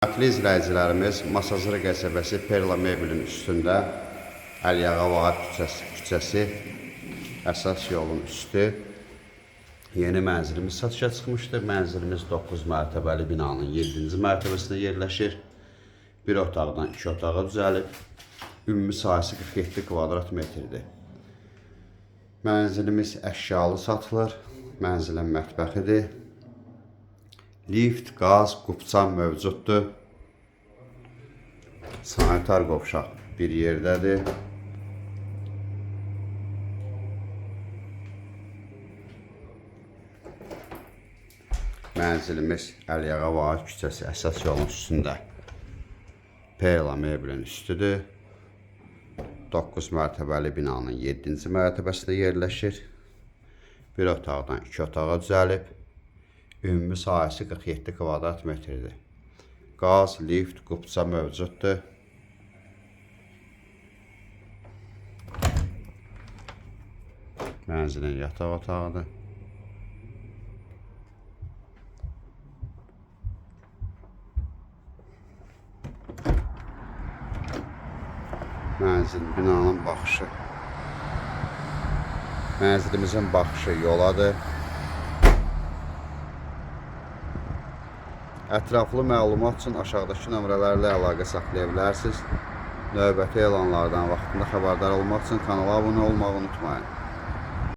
Hörmətli izləyicilərimiz, Masazır qəsəbəsi Perla Mebelin üstündə Əliağa Vahid küçəsi əsas yolun üstü yeni mənzilimiz satışa çıxmışdır. Mənzilimiz 9 mərtəbəli binanın 7-ci mərtəbəsində yerləşir. Bir otaqdan 2 otağa düzəlib. Ümumi sahəsi 47 kvadrat metrdir. Mənzilimiz əşyalı satılır. Mənzilin mətbəxidir. Lift, qaz, qupçan mövcuddur. Sanitar qovşaq bir yerdədir. Mənzilimiz Əliağa Vahid küçəsi əsas yolun üstündə Perla Mebelin üstüdür. 9 mərtəbəli binanın 7-ci mərtəbəsində yerləşir. Bir otaqdan 2 otağa düzəlib. Ümumi sahəsi 47 kvadrat metrdir. Qaz, lift, qupça mövcuddur. Mənzilin yataq otağıdır. Binanın baxışı. Mənzilimizin baxışı yoladır. Ətraflı məlumat üçün aşağıdakı nömrələrlə əlaqə saxlaya bilərsiniz. Növbəti elanlardan vaxtında xəbərdar olmaq üçün kanala abunə olmağı unutmayın.